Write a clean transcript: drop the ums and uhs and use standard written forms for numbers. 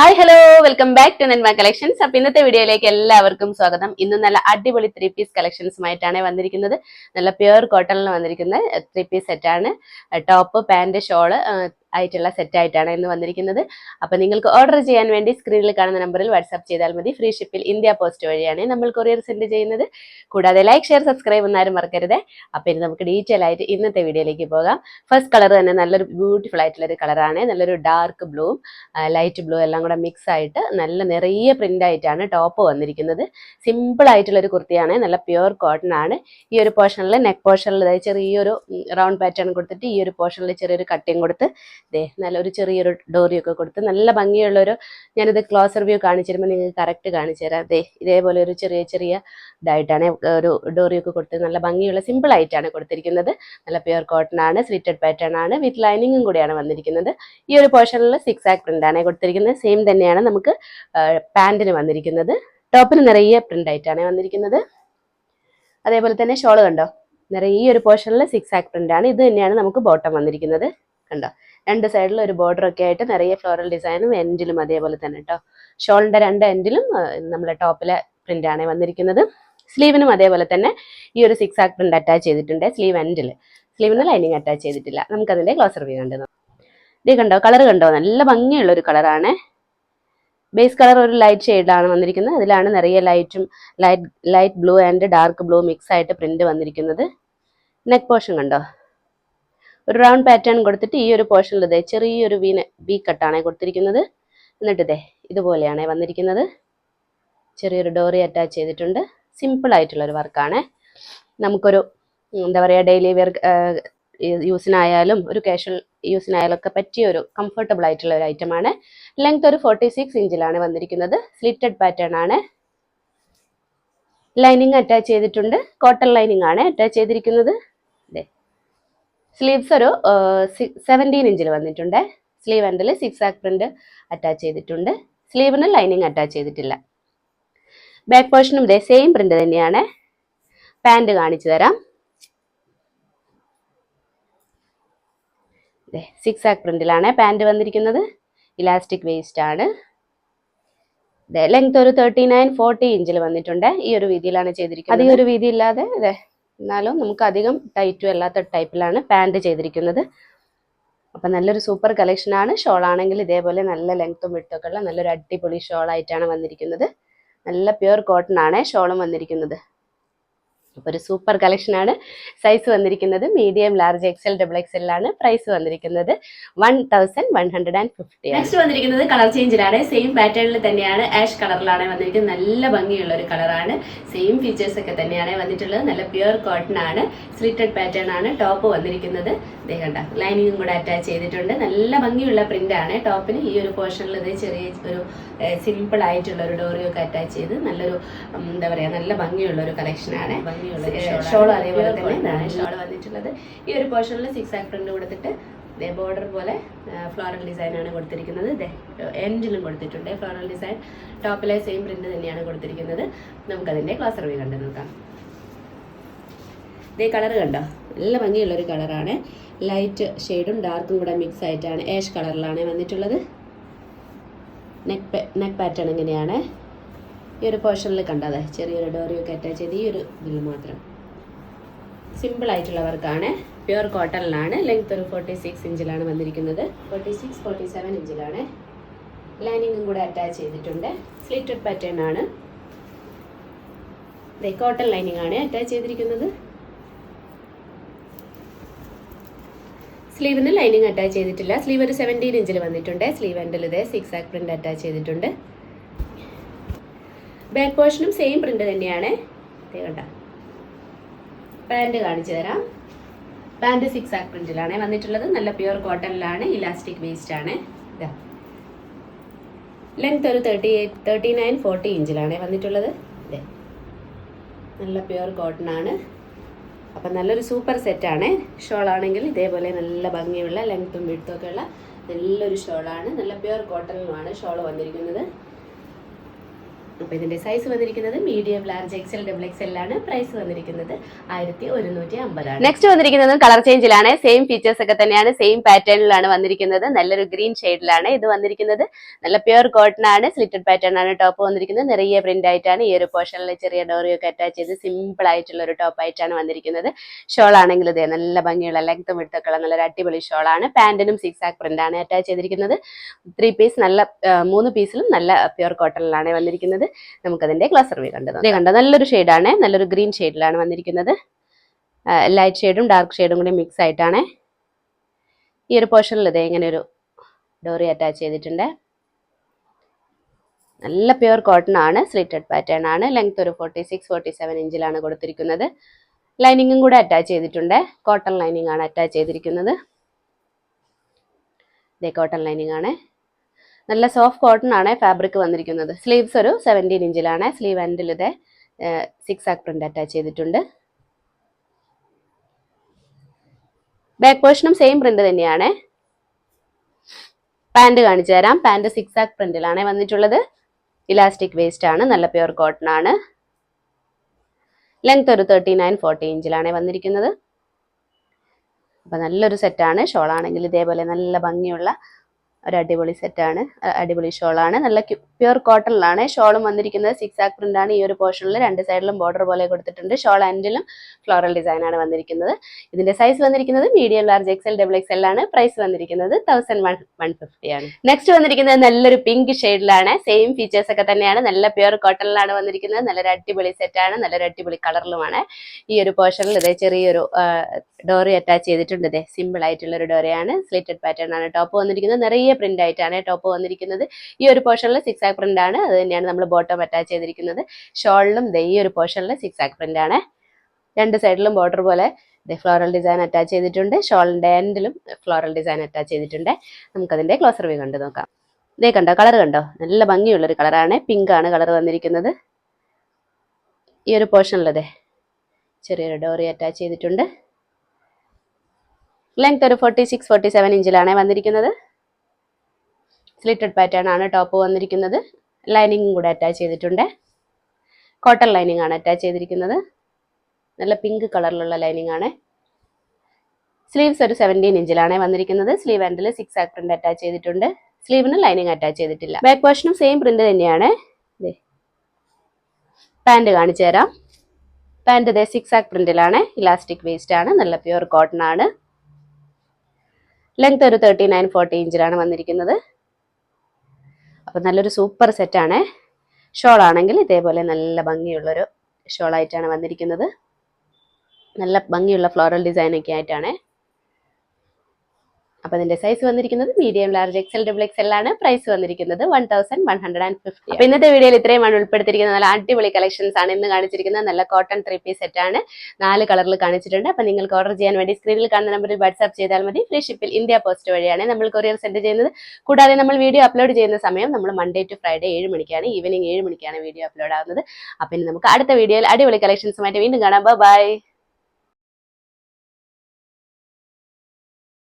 Hi hello welcome back to Nenma collections. അപ്പൊ ഇന്നത്തെ വീഡിയോയിലേക്ക് എല്ലാവർക്കും സ്വാഗതം. ഇന്ന് നല്ല അടിപൊളി 3 പീസ് കളക്ഷൻസുമായിട്ടാണ് വന്നിരിക്കുന്നത്. നല്ല പ്യുവർ കോട്ടണിൽ വന്നിരിക്കുന്ന 3 പീസ് സെറ്റാണ്. ടോപ്പ്, പാന്റ്, ഷോള് ആയിട്ടുള്ള സെറ്റ് ആയിട്ടാണ് ഇന്ന് വന്നിരിക്കുന്നത്. അപ്പൊ നിങ്ങൾക്ക് ഓർഡർ ചെയ്യാൻ വേണ്ടി സ്ക്രീനിൽ കാണുന്ന നമ്പറിൽ വാട്സ്ആപ്പ് ചെയ്താൽ മതി. ഫ്രീ ഷിപ്പിൽ ഇന്ത്യ പോസ്റ്റ് വഴിയാണ് നമ്മൾ കൊറിയർ സെൻഡ് ചെയ്യുന്നത്. കൂടാതെ ലൈക്ക്, ഷെയർ, സബ്സ്ക്രൈബ് ഒന്നാരും മറക്കരുത്. അപ്പൊ ഇനി നമുക്ക് ഡീറ്റെയിൽ ആയിട്ട് ഇന്നത്തെ വീഡിയോയിലേക്ക് പോകാം. ഫസ്റ്റ് കളർ തന്നെ നല്ലൊരു ബ്യൂട്ടിഫുൾ ആയിട്ടുള്ള ഒരു കളറാണ്. നല്ലൊരു ഡാർക്ക് ബ്ലൂവും ലൈറ്റ് ബ്ലൂ എല്ലാം കൂടെ മിക്സ് ആയിട്ട് നല്ല നിറയെ പ്രിന്റ് ആയിട്ടാണ് ടോപ്പ് വന്നിരിക്കുന്നത്. സിമ്പിൾ ആയിട്ടുള്ള ഒരു കുർത്തിയാണ്. നല്ല പ്യുവർ കോട്ടൺ ആണ്. ഈ ഒരു പോർഷനിൽ നെക്ക് പോർഷനിൽ ചെറിയൊരു റൗണ്ട് പാറ്റേൺ കൊടുത്തിട്ട് ഈ ഒരു പോർഷനിൽ ചെറിയൊരു കട്ടിങ് കൊടുത്ത് നല്ലൊരു ചെറിയൊരു ഡോറിയൊക്കെ കൊടുത്ത് നല്ല ഭംഗിയുള്ളൊരു, ഞാനിത് ക്ലോസർ വ്യൂ കാണിച്ചിരുമ്പോൾ നിങ്ങൾക്ക് കറക്റ്റ് കാണിച്ചു തരാം. ഇതേപോലെ ഒരു ചെറിയ ഇതായിട്ടാണ് ഒരു ഡോറിയൊക്കെ കൊടുത്ത് നല്ല ഭംഗിയുള്ള സിമ്പിൾ ആയിട്ടാണ് കൊടുത്തിരിക്കുന്നത്. നല്ല പ്യുവർ കോട്ടൺ ആണ്. സ്ലിറ്റഡ് പാറ്റേൺ ആണ്. വിത്ത് ലൈനിങ്ങും കൂടിയാണ് വന്നിരിക്കുന്നത്. ഈ ഒരു പോർഷനിൽ 6 പ്രിന്റ് ആണ് കൊടുത്തിരിക്കുന്നത്. സെയിം തന്നെയാണ് നമുക്ക് പാന്റിന് വന്നിരിക്കുന്നത്. ടോപ്പിന് നിറയെ പ്രിന്റ് ആയിട്ടാണ് വന്നിരിക്കുന്നത്. അതേപോലെ തന്നെ ഷോള് കണ്ടോ, നിറയെ ഒരു പോർഷനിൽ 6 പ്രിന്റ് ആണ്. ഇത് തന്നെയാണ് നമുക്ക് ബോട്ടം വന്നിരിക്കുന്നത്. കണ്ടോ, രണ്ട് സൈഡിലും ഒരു ബോർഡർ ഒക്കെ ആയിട്ട് നിറയെ ഫ്ലോറൽ ഡിസൈനും എൻഡിലും അതേപോലെ തന്നെ കേട്ടോ. ഷോളിന്റെ രണ്ട് എൻഡിലും നമ്മളെ ടോപ്പിലെ പ്രിന്റ് ആണ് വന്നിരിക്കുന്നത്. സ്ലീവിനും അതേപോലെ തന്നെ ഈ ഒരു 6 പ്രിന്റ് അറ്റാച്ച് ചെയ്തിട്ടുണ്ട്. സ്ലീവിന് ലൈനിങ് അറ്റാച്ച് ചെയ്തിട്ടില്ല. നമുക്കതിന്റെ ക്ലോസർ വ്യൂ കണ്ടു. ഇത് കണ്ടോ, കളർ കണ്ടോ, നല്ല ഭംഗിയുള്ള ഒരു കളറാണ്. ബേസ് കളർ ഒരു ലൈറ്റ് ഷെയ്ഡിലാണ് വന്നിരിക്കുന്നത്. അതിലാണ് നിറയെ light blue and dark blue mix ആയിട്ട് പ്രിന്റ് വന്നിരിക്കുന്നത്. നെക്ക് പോർഷൻ കണ്ടോ, ഒരു റൗണ്ട് പാറ്റേൺ കൊടുത്തിട്ട് ഈ ഒരു പോർഷനിൽ ചെറിയൊരു വി കട്ടാണ് കൊടുത്തിരിക്കുന്നത്. എന്നിട്ട് ഇതുപോലെയാണ് വന്നിരിക്കുന്നത്. ചെറിയൊരു ഡോറി അറ്റാച്ച് ചെയ്തിട്ടുണ്ട്. സിമ്പിൾ ആയിട്ടുള്ള ഒരു വർക്കാണ്. നമുക്കൊരു എന്താ പറയുക, ഡെയിലി വെയർ യൂസിനായാലും ഒരു കാഷ്വൽ യൂസിനായാലും ഒക്കെ പറ്റിയ ഒരു കംഫർട്ടബിൾ ആയിട്ടുള്ള ഒരു ഐറ്റമാണ്. ലെങ്ത് ഒരു 46 ഇഞ്ചിലാണ് വന്നിരിക്കുന്നത്. സ്ലിറ്റഡ് പാറ്റേൺ ആണ്. ലൈനിങ് അറ്റാച്ച് ചെയ്തിട്ടുണ്ട്. കോട്ടൺ ലൈനിങ് ആണ് അറ്റാച്ച് ചെയ്തിരിക്കുന്നത്. സ്ലീവ്സ് ഒരു 17 ഇഞ്ചിൽ വന്നിട്ടുണ്ട്. സ്ലീവ് എൻഡിൽ 6 പ്രിന്റ് അറ്റാച്ച് ചെയ്തിട്ടുണ്ട്. സ്ലീവിന് ലൈനിങ് അറ്റാച്ച് ചെയ്തിട്ടില്ല. ബാക്ക് പോർഷനും സെയിം പ്രിന്റ് തന്നെയാണ്. പാന്റ് കാണിച്ചു തരാം. 6 പ്രിന്റിലാണ് പാന്റ് വന്നിരിക്കുന്നത്. ഇലാസ്റ്റിക് വേസ്റ്റ് ആണ്. ലെങ്ത് ഒരു 39-40 ഇഞ്ചിൽ വന്നിട്ടുണ്ട്. ഈ ഒരു വീതിയിലാണ് ചെയ്തിരിക്കുന്നത്. അധികം ഒരു വീതി ഇല്ലാതെ എന്നാലും നമുക്ക് അധികം ടൈറ്റും അല്ലാത്ത ടൈപ്പിലാണ് പാന്റ് ചെയ്തിരിക്കുന്നത്. അപ്പം നല്ലൊരു സൂപ്പർ കളക്ഷനാണ്. ഷോൾ ആണെങ്കിൽ ഇതേപോലെ നല്ല ലെങ്ത്തും വിഡ്ത്തും ഉള്ള നല്ലൊരു അടിപൊളി ഷോൾ ആയിട്ടാണ് വന്നിരിക്കുന്നത്. നല്ല പ്യുവർ കോട്ടൺ ആണ് ഷോളും വന്നിരിക്കുന്നത്. അപ്പോൾ ഒരു സൂപ്പർ കളക്ഷനാണ്. സൈസ് വന്നിരിക്കുന്നത് മീഡിയം, ലാർജ്, XL, XXL ആണ്. പ്രൈസ് വന്നിരിക്കുന്നത് 1150. നെക്സ്റ്റ് വന്നിരിക്കുന്നത് കളർ ചേഞ്ചിലാണ്. സെയിം പാറ്റേണിൽ തന്നെയാണ്. ആഷ് കളറിലാണ് വന്നിരിക്കുന്നത്. നല്ല ഭംഗിയുള്ള ഒരു കളറാണ്. സെയിം ഫീച്ചേഴ്സ് ഒക്കെ തന്നെയാണ് വന്നിട്ടുള്ളത്. നല്ല പ്യുവർ കോട്ടൺ ആണ്. സ്ലിറ്റഡ് പാറ്റേൺ ആണ് ടോപ്പ് വന്നിരിക്കുന്നത്. കണ്ട ലൈനിങ്ങും കൂടെ അറ്റാച്ച് ചെയ്തിട്ടുണ്ട്. നല്ല ഭംഗിയുള്ള പ്രിന്റ് ആണ്. ടോപ്പിന് ഈ ഒരു പോർഷനിൽ ചെറിയ ഒരു സിമ്പിൾ ആയിട്ടുള്ള ഒരു ഡോറിയൊക്കെ അറ്റാച്ച് ചെയ്ത് നല്ലൊരു എന്താ പറയാ, നല്ല ഭംഗിയുള്ള ഒരു കളക്ഷനാണ്. ഷോളും അതേപോലെ തന്നെ ഷോൾ വന്നിട്ടുള്ളത്. ഈ ഒരു പോർഷനിൽ 6 പ്രിന്റ് കൊടുത്തിട്ട് ബോർഡർ പോലെ ഫ്ലോറൽ ഡിസൈൻ ആണ് കൊടുത്തിരിക്കുന്നത്. എൻഡിലും കൊടുത്തിട്ടുണ്ട് ഫ്ലോറൽ ഡിസൈൻ. ടോപ്പിലെ സെയിം പ്രിന്റ് തന്നെയാണ് കൊടുത്തിരിക്കുന്നത്. നമുക്കതിന്റെ ക്ലോസർ വ്യൂ കണ്ടു നോക്കാം. കളർ കണ്ടോ, നല്ല ഭംഗിയുള്ള ഒരു കളറാണ്. ലൈറ്റ് ഷെയ്ഡും ഡാർക്കും കൂടെ മിക്സ് ആയിട്ടാണ് ആഷ് കളറിലാണ് വന്നിട്ടുള്ളത്. നെക്ക് പാറ്റേൺ ഇങ്ങനെയാണ്. ഈ ഒരു പോർഷനിൽ കണ്ടത് ചെറിയൊരു ഡോറിയൊക്കെ അറ്റാച്ച് ചെയ്ത് ഈ ഒരു ഇതിൽ മാത്രം സിമ്പിൾ ആയിട്ടുള്ള വർക്കാണ്. പ്യുവർ കോട്ടണിലാണ്. ലെങ്ത് ഒരു 46 ഇഞ്ചിലാണ് വന്നിരിക്കുന്നത്. 46-47 ഇഞ്ചിലാണ്. ലൈനിങ്ങും കൂടെ അറ്റാച്ച് ചെയ്തിട്ടുണ്ട്. സ്ലിറ്റഡ് പാറ്റേൺ ആണ്. കോട്ടൺ ലൈനിങ് ആണ് അറ്റാച്ച് ചെയ്തിരിക്കുന്നത്. സ്ലീവിന് ലൈനിങ് അറ്റാച്ച് ചെയ്തിട്ടില്ല. സ്ലീവ് ഒരു 17 ഇഞ്ചിൽ വന്നിട്ടുണ്ട്. സ്ലീവ് എൻഡിൽ 6 പ്രിന്റ് അറ്റാച്ച് ചെയ്തിട്ടുണ്ട്. ബാക്ക് പോർഷനും സെയിം പ്രിന്റ് തന്നെയാണ്. കണ്ട പാന്റ് കാണിച്ചു തരാം. പാന്റ് 6 പ്രിന്റിലാണ് വന്നിട്ടുള്ളത്. നല്ല പ്യുവർ കോട്ടണിലാണ്. ഇലാസ്റ്റിക് വേസ്റ്റ് ആണ്. ലെങ്ത് ഒരു 39-40 ഇഞ്ചിലാണ് വന്നിട്ടുള്ളത്. നല്ല പ്യുവർ കോട്ടൺ ആണ്. അപ്പം നല്ലൊരു സൂപ്പർ സെറ്റാണ്. ഷോളാണെങ്കിൽ ഇതേപോലെ നല്ല ഭംഗിയുള്ള ലെങ്ത്തും വിഡ്ത്തും ഒക്കെ ഉള്ള നല്ലൊരു ഷോളാണ്. നല്ല പ്യുവർ കോട്ടണിലുമാണ് ഷോൾ വന്നിരിക്കുന്നത്. അപ്പോൾ ഇതിൻ്റെ സൈസ് വന്നിരിക്കുന്നത് medium, large, XL, double XL ആണ്. പ്രൈസ് വന്നിരിക്കുന്നത് 1150. നെക്സ്റ്റ് വന്നിരിക്കുന്നത് കളർ ചേഞ്ചിലാണ്. സെയിം ഫീച്ചേഴ്സ് ഒക്കെ തന്നെയാണ്, സെയിം പാറ്റേണിലാണ് വന്നിരിക്കുന്നത്. നല്ലൊരു ഗ്രീൻ ഷെയ്ഡിലാണ് ഇത് വന്നിരിക്കുന്നത്. നല്ല പ്യുർ കോട്ടൺ ആണ്, സ്ലിറ്റഡ് പാറ്റേൺ ആണ് ടോപ്പ് വന്നിരിക്കുന്നത്. നിറയെ പ്രിന്റ് ആയിട്ടാണ്. ഈ ഒരു പോർഷനിൽ ചെറിയ ഡോറിയൊക്കെ അറ്റാച്ച് ചെയ്ത് സിമ്പിൾ ആയിട്ടുള്ള ഒരു ടോപ്പ് ആയിട്ടാണ് വന്നിരിക്കുന്നത്. ഷോൾ ആണെങ്കിൽ ഇതേ നല്ല ഭംഗിയുള്ള ലെങ്ത്തും വിടുത്തൊക്കെ ഉള്ള നല്ലൊരു അടിപൊളി ഷോളാണ്. പാന്റിനും സിക്സാക് പ്രിന്റ് ആണ് അറ്റാച്ച് ചെയ്തിരിക്കുന്നത്. 3 പീസ് നല്ല 3 പീസിലും നല്ല പ്യുർ കോട്ടണിലാണ് വന്നിരിക്കുന്നത്. നമുക്കതിന്റെ ക്ലാസ് റിവ്യൂ കണ്ടോ. നല്ലൊരു ഷെയ്ഡാണ്, നല്ലൊരു ഗ്രീൻ ഷെയ്ഡിലാണ് വന്നിരിക്കുന്നത്. ലൈറ്റ് ഷെയ്ഡും ഡാർക്ക് ഷെയ്ഡും കൂടി മിക്സ് ആയിട്ടാണ്. ഈ ഒരു പോർഷനിൽ ഇതേ ഇങ്ങനെ ഒരു ഡോറി അറ്റാച്ച് ചെയ്തിട്ടുണ്ട്. നല്ല പ്യുർ കോട്ടൺ ആണ്, സ്ലിറ്റഡ് പാറ്റേൺ ആണ്. ലെങ്ത് ഒരു 46-47 ഇഞ്ചിലാണ് കൊടുത്തിരിക്കുന്നത്. ലൈനിങ്ങും കൂടെ അറ്റാച്ച് ചെയ്തിട്ടുണ്ട്. കോട്ടൺ ലൈനിങ് ആണ് അറ്റാച്ച് ചെയ്തിരിക്കുന്നത്. ഇതേ കോട്ടൺ ലൈനിങ് ആണ്. നല്ല സോഫ്റ്റ് കോട്ടൺ ആണ് ഫാബ്രിക് വന്നിരിക്കുന്നത്. സ്ലീവ്സ് ഒരു 17 ഇഞ്ചിലാണ്. സ്ലീവ് എൻഡിൽ ഇത് സിക്സാക് പ്രിന്റ് അറ്റാച്ച് ചെയ്തിട്ടുണ്ട്. ബാക്ക് പോർഷനും സെയിം പ്രിന്റ് തന്നെയാണ്. പാന്റ് കാണിച്ചു തരാം. പാന്റ് സിക്സാക് പ്രിന്റിലാണ് വന്നിട്ടുള്ളത്. ഇലാസ്റ്റിക് വേസ്റ്റ് ആണ്, നല്ല പ്യുർ കോട്ടൺ ആണ്. ലെങ്ത് ഒരു 39-40 ഇഞ്ചിലാണ് വന്നിരിക്കുന്നത്. അപ്പൊ നല്ലൊരു സെറ്റാണ്. ഷോൾ ആണെങ്കിൽ ഇതേപോലെ നല്ല ഭംഗിയുള്ള ഒരു അടിപൊളി സെറ്റാണ്, അടിപൊളി ഷോളാണ്. നല്ല പ്യുർ കോട്ടണിലാണ് ഷോളും വന്നിരിക്കുന്നത്. സിക്സാക് പ്രിന്റ് ആണ്. ഈ ഒരു പോർഷനിൽ 2 സൈഡിലും ബോർഡർ പോലെ കൊടുത്തിട്ടുണ്ട്. ഷോൾ എൻഡിലും ഫ്ലോറൽ ഡിസൈൻ ആണ് വന്നിരിക്കുന്നത്. ഇതിന്റെ സൈസ് വന്നിരിക്കുന്നത് medium, large, XL, double XL ആണ്. പ്രൈസ് വന്നിരിക്കുന്നത് 1150 ആണ്. നെക്സ്റ്റ് വന്നിരിക്കുന്നത് നല്ലൊരു പിങ്ക് ഷെയ്ഡിലാണ്. സെയിം ഫീച്ചേഴ്സ് ഒക്കെ തന്നെയാണ്. നല്ല പ്യുർ കോട്ടണിലാണ് വന്നിരിക്കുന്നത്. നല്ലൊരു അടിപൊളി സെറ്റാണ്, നല്ലൊരു അടിപൊളി കളറിലുമാണ്. ഈ ഒരു പോർഷനിൽ ഇതേ ചെറിയൊരു ഡോറി അറ്റാച്ച് ചെയ്തിട്ടുണ്ട്. ഇതേ സിമ്പിൾ ആയിട്ടുള്ള ഒരു ഡോറിയാണ്. സ്ലിറ്റഡ് പാറ്റേൺ ആണ് ടോപ്പ് വന്നിരിക്കുന്നത്. നിറയെ പ്രിന്റ് ആയിട്ടാണ് ടോപ്പ് വന്നിരിക്കുന്നത്. ഈ ഒരു പോർഷനിൽ സിക്സാക് പ്രിന്റ് ആണ്. അത് തന്നെയാണ് നമ്മൾ ബോട്ടം അറ്റാച്ച് ചെയ്തിരിക്കുന്നത്. ഷോളിലും ഈ ഒരു പോർഷനിൽ സിക്സാക് പ്രിന്റ് ആണ്. 2 സൈഡിലും ബോർഡർ പോലെ ഫ്ലോറൽ ഡിസൈൻ അറ്റാച്ച് ചെയ്തിട്ടുണ്ട്. ഷോളിന്റെ എൻഡിലും ഫ്ലോറൽ ഡിസൈൻ അറ്റാച്ച് ചെയ്തിട്ടുണ്ട്. നമുക്കതിന്റെ ക്ലോസർ വ്യൂ കണ്ടു നോക്കാം. ഇതേ കണ്ടോ, കളർ കണ്ടോ, നല്ല ഭംഗിയുള്ളൊരു കളറാണ്. പിങ്ക് ആണ് കളർ വന്നിരിക്കുന്നത്. ഈ ഒരു പോർഷനിൽ ചെറിയൊരു ഡോറി അറ്റാച്ച് ചെയ്തിട്ടുണ്ട്. ലെങ്ത് ഒരു 46-47 ഇഞ്ചിലാണ് വന്നിരിക്കുന്നത്. സ്ലിറ്റഡ് പാറ്റേൺ ആണ് ടോപ്പ് വന്നിരിക്കുന്നത്. ലൈനിങ്ങും കൂടെ അറ്റാച്ച് ചെയ്തിട്ടുണ്ട്. കോട്ടൺ ലൈനിങ് ആണ് അറ്റാച്ച് ചെയ്തിരിക്കുന്നത്. നല്ല പിങ്ക് കളറിലുള്ള ലൈനിങ് ആണ്. സ്ലീവ്സ് ഒരു 17 ഇഞ്ചിലാണ് വന്നിരിക്കുന്നത്. സ്ലീവ് എൻഡിൽ സിക്സാക് പ്രിന്റ് അറ്റാച്ച് ചെയ്തിട്ടുണ്ട്. സ്ലീവിന് ലൈനിങ് അറ്റാച്ച് ചെയ്തിട്ടില്ല. ബാക്ക് പോർഷനും സെയിം പ്രിന്റ് തന്നെയാണ്. പാന്റ് കാണിച്ചു തരാം. പാന്റ് സിക്സാക് പ്രിന്റിലാണ്. ഇലാസ്റ്റിക് വേസ്റ്റ് ആണ്. നല്ല പ്യുർ കോട്ടൺ ആണ്. ലെങ്ത് ഒരു 39-40 ഇഞ്ചിലാണ് വന്നിരിക്കുന്നത്. അപ്പൊ നല്ലൊരു സൂപ്പർ സെറ്റാണ്. ഷോൾ ആണെങ്കിൽ ഇതേപോലെ നല്ല ഭംഗിയുള്ളൊരു ഷോളായിട്ടാണ് വന്നിരിക്കുന്നത്. നല്ല ഭംഗിയുള്ള ഫ്ലോറൽ ഡിസൈൻ ഒക്കെ ആയിട്ടാണ്. അപ്പൊ അതിന്റെ സൈസ് വന്നിരിക്കുന്നത് medium, large, XL, double XL ആണ്. പ്രൈസ് വന്നിരിക്കുന്നത് 1150. അപ്പൊ ഇന്നത്തെ വീഡിയോയിൽ ഇത്രയുമാണ് ഉൾപ്പെടുത്തിയിരിക്കുന്നത്. നല്ല അടിപൊളി കളക്ഷൻസ് ആണ് ഇന്ന് കാണിച്ചിരിക്കുന്നത്. നല്ല കോട്ടൺ 3 പീസ് സെറ്റ് ആണ്. 4 കളറിൽ കാണിച്ചിട്ടുണ്ട്. അപ്പൊ നിങ്ങൾക്ക് ഓർഡർ ചെയ്യാൻ വേണ്ടി സ്ക്രീനിൽ കാണുന്ന നമ്പറിൽ വാട്സ്ആപ്പ് ചെയ്താൽ മതി. ഫ്രീ ഷിപ്പിൽ ഇന്ത്യ പോസ്റ്റ് വഴിയാണ് നമ്മൾ കൊറിയർ സെൻഡ് ചെയ്യുന്നത്. കൂടാതെ നമ്മൾ വീഡിയോ അപ്ലോഡ് ചെയ്യുന്ന സമയം നമ്മൾ മൺഡേ ടു ഫ്രൈഡേ 7 മണിക്കാണ്, ഈവനിങ് 7 മണിക്കാണ് വീഡിയോ അപ്ലോഡ് ആവുന്നത്. അപ്പൊ ഇനി നമുക്ക് അടുത്ത വീഡിയോയിൽ അടിപൊളി കളക്ഷൻസുമായിട്ട് വീണ്ടും കാണാം. ബൈ.